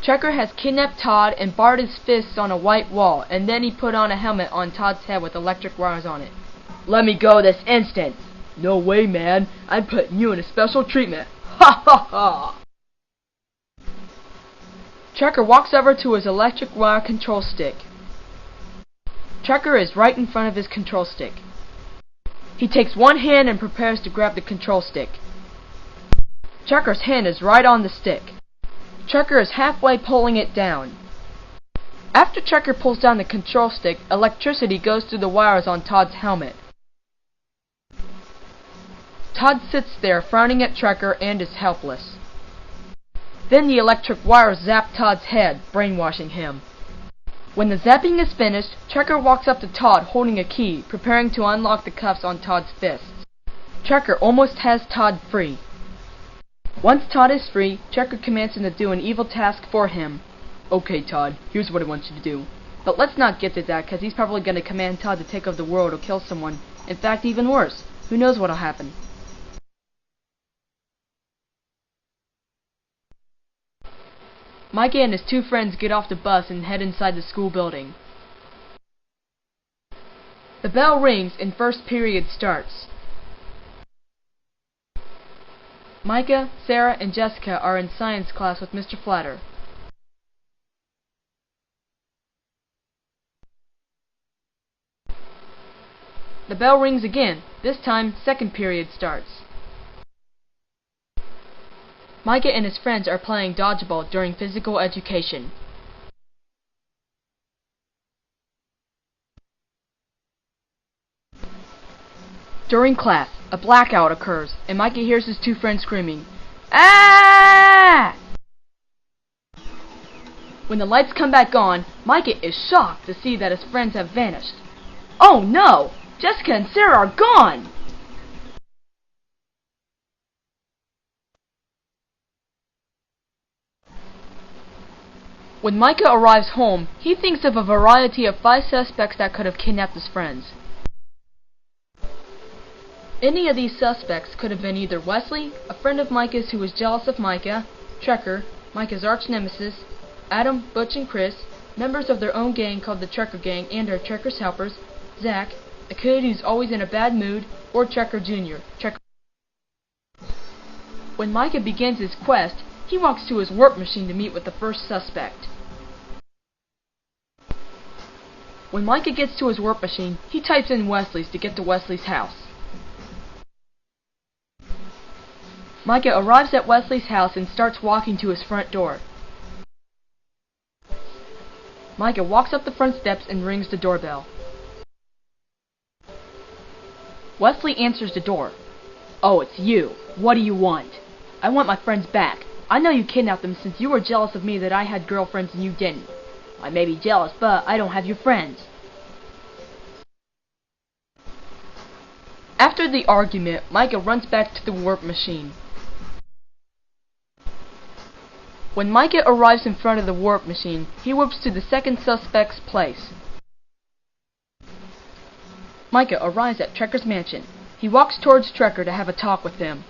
Checker has kidnapped Todd and barred his fists on a white wall, and then he put on a helmet on Todd's head with electric wires on it. "Let me go this instant!" "No way, man. I'm putting you in a special treatment." Ha ha ha! Checker walks over to his electric wire control stick. Checker is right in front of his control stick. He takes one hand and prepares to grab the control stick. Checker's hand is right on the stick. Checker is halfway pulling it down. After Checker pulls down the control stick, electricity goes through the wires on Todd's helmet. Todd sits there frowning at Checker and is helpless. Then the electric wires zap Todd's head, brainwashing him. When the zapping is finished, Checker walks up to Todd holding a key, preparing to unlock the cuffs on Todd's fists. Checker almost has Todd free. Once Todd is free, Checker commands him to do an evil task for him. "Okay, Todd, here's what I want you to do." But let's not get to that, because he's probably going to command Todd to take over the world or kill someone. In fact, even worse. Who knows what'll happen. Micah and his two friends get off the bus and head inside the school building. The bell rings and first period starts. Micah, Sarah, and Jessica are in science class with Mr. Flatter. The bell rings again. This time, second period starts. Micah and his friends are playing dodgeball during physical education. During class, a blackout occurs, and Micah hears his two friends screaming, "Ah!" When the lights come back on, Micah is shocked to see that his friends have vanished. Oh no! Jessica and Sarah are gone! When Micah arrives home, he thinks of a variety of 5 suspects that could have kidnapped his friends. Any of these suspects could have been either Wesley, a friend of Micah's who was jealous of Micah, Checker, Micah's arch nemesis, Adam, Butch, and Chris, members of their own gang called the Checker Gang and are Checker's helpers, Zach, a kid who's always in a bad mood, or Checker Jr. When Micah begins his quest, he walks to his warp machine to meet with the first suspect. When Micah gets to his warp machine, he types in Wesley's to get to Wesley's house. Micah arrives at Wesley's house and starts walking to his front door. Micah walks up the front steps and rings the doorbell. Wesley answers the door. "Oh, it's you. What do you want?" "I want my friends back. I know you kidnapped them since you were jealous of me that I had girlfriends and you didn't." "I may be jealous, but I don't have your friends." After the argument, Micah runs back to the warp machine. When Micah arrives in front of the warp machine, he warps to the second suspect's place. Micah arrives at Trekker's mansion. He walks towards Trekker to have a talk with him.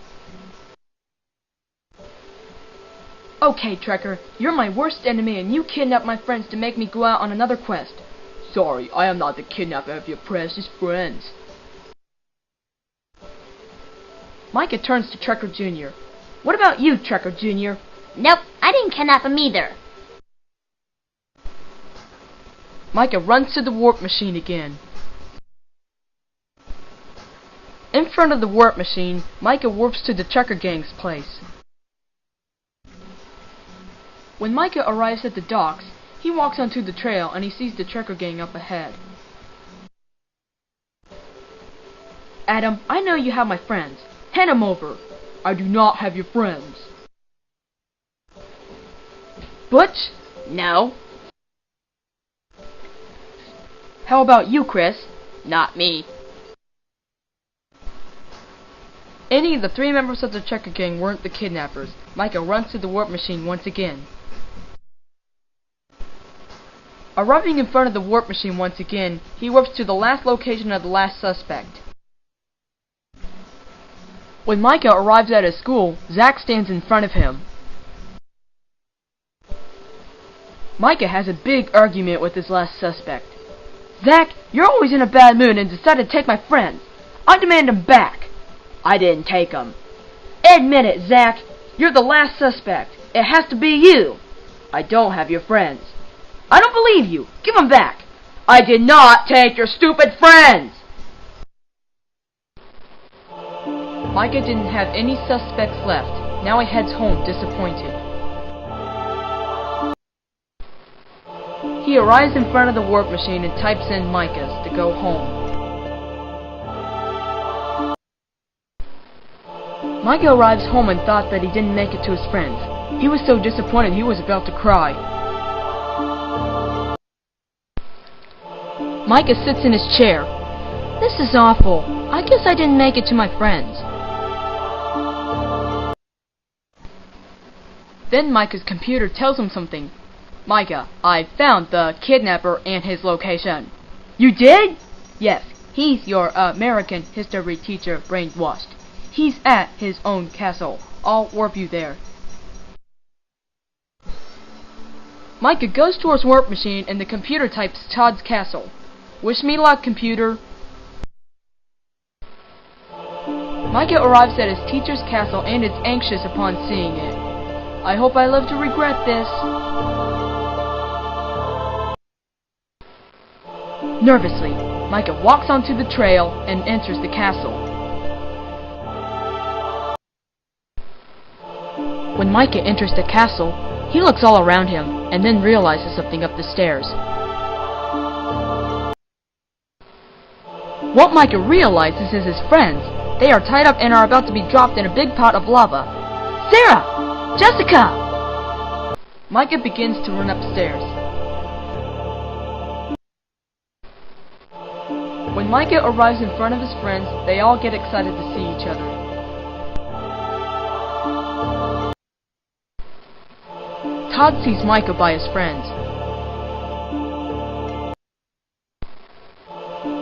"Okay, Trekker, you're my worst enemy and you kidnapped my friends to make me go out on another quest." "Sorry, I am not the kidnapper of your precious friends." Micah turns to Trekker Jr. "What about you, Trekker Jr.?" "Nope, I didn't kidnap him either." Micah runs to the warp machine again. In front of the warp machine, Micah warps to the Checker Gang's place. When Micah arrives at the docks, he walks onto the trail and he sees the Checker Gang up ahead. "Adam, I know you have my friends. Hand them over." "I do not have your friends." "Butch?" "No." "How about you, Chris?" "Not me." Any of the 3 members of the Checker Gang weren't the kidnappers. Micah runs to the warp machine once again. Arriving in front of the warp machine once again, he warps to the last location of the last suspect. When Micah arrives at his school, Zach stands in front of him. Micah has a big argument with his last suspect. Zach, you're always in a bad mood and decided to take my friends. I demand them back. I didn't take them. Admit it, Zach. You're the last suspect. It has to be you. I don't have your friends. I don't believe you. Give them back. I did not take your stupid friends. Micah didn't have any suspects left. Now he heads home disappointed. He arrives in front of the warp machine and types in Micah's to go home. Micah arrives home and thought that he didn't make it to his friends. He was so disappointed he was about to cry. Micah sits in his chair. This is awful. I guess I didn't make it to my friends. Then Micah's computer tells him something. Micah, I found the kidnapper and his location. You did? Yes, he's your American history teacher brainwashed. He's at his own castle. I'll warp you there. Micah goes to his warp machine and the computer types Todd's castle. Wish me luck, computer. Micah arrives at his teacher's castle and is anxious upon seeing it. I hope I live to regret this. Nervously, Micah walks onto the trail and enters the castle. When Micah enters the castle, he looks all around him and then realizes something up the stairs. What Micah realizes is his friends. They are tied up and are about to be dropped in a big pot of lava. Sarah! Jessica! Micah begins to run upstairs. When Micah arrives in front of his friends, they all get excited to see each other. Todd sees Micah by his friends.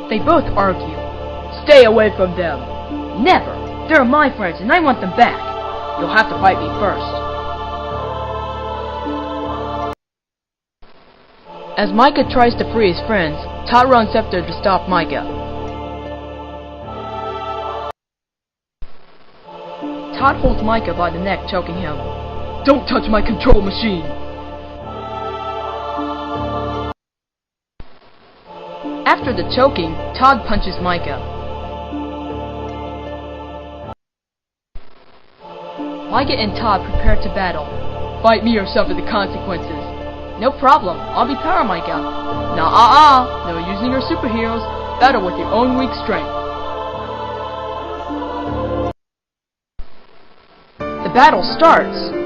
They both argue. Stay away from them. Never. They're my friends and I want them back. You'll have to fight me first. As Micah tries to free his friends, Todd runs after to stop Micah. Todd holds Micah by the neck, choking him. Don't touch my control machine! After the choking, Todd punches Micah. Micah and Todd prepare to battle. Fight me or suffer the consequences. No problem, I'll be Power Micah. Nah, no using your superheroes. Battle with your own weak strength. The battle starts.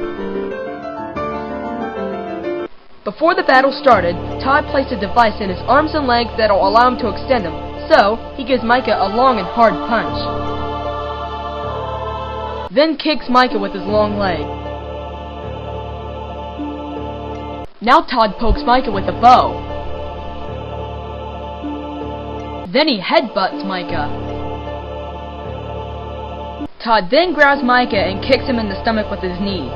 Before the battle started, Todd placed a device in his arms and legs that'll allow him to extend them, so he gives Micah a long and hard punch. Then kicks Micah with his long leg. Now Todd pokes Micah with a bow. Then he headbutts Micah. Todd then grabs Micah and kicks him in the stomach with his knee.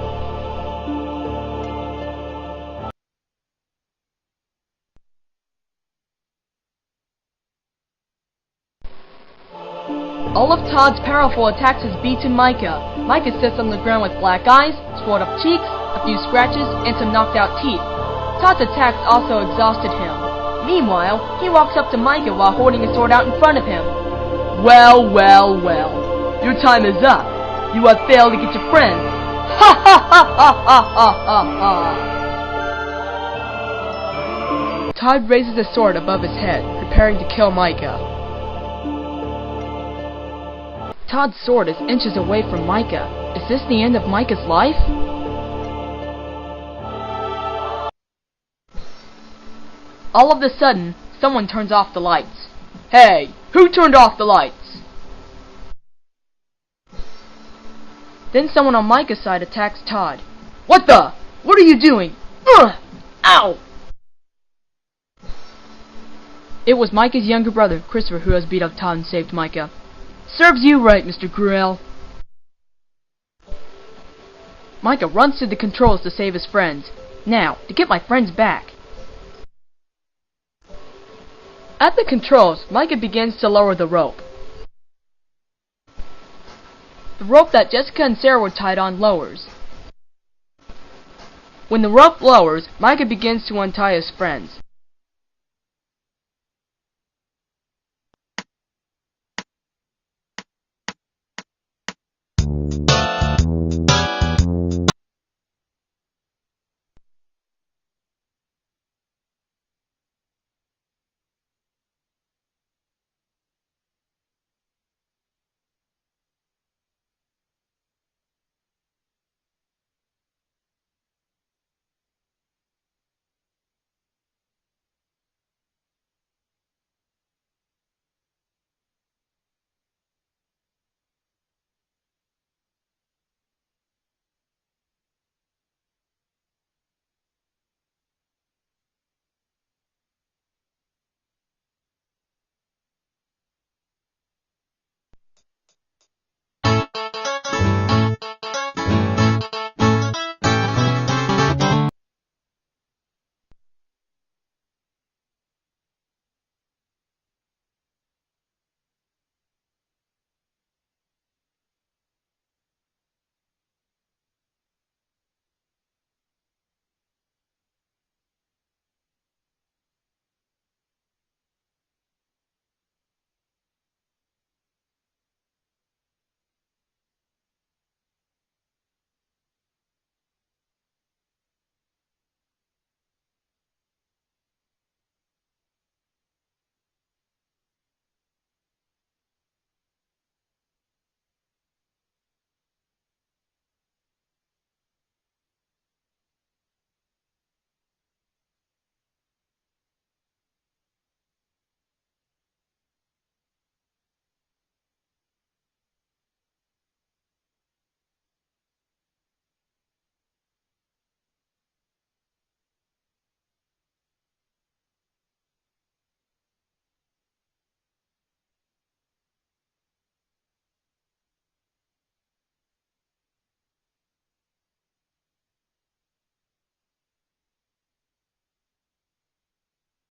All of Todd's powerful attacks has beaten Micah. Micah sits on the ground with black eyes, swelled up cheeks, a few scratches, and some knocked out teeth. Todd's attacks also exhausted him. Meanwhile, he walks up to Micah while holding his sword out in front of him. Well, well, well. Your time is up. You have failed to get your friends. Ha ha ha ha ha ha ha ha! Todd raises his sword above his head, preparing to kill Micah. Todd's sword is inches away from Micah. Is this the end of Micah's life? All of a sudden, someone turns off the lights. Hey, who turned off the lights? Then someone on Micah's side attacks Todd. What the? What are you doing? Ugh! Ow! It was Micah's younger brother, Christopher, who has beat up Todd and saved Micah. Serves you right, Mr. Gruel. Micah runs to the controls to save his friends. Now, to get my friends back. At the controls, Micah begins to lower the rope. The rope that Jessica and Sarah were tied on lowers. When the rope lowers, Micah begins to untie his friends.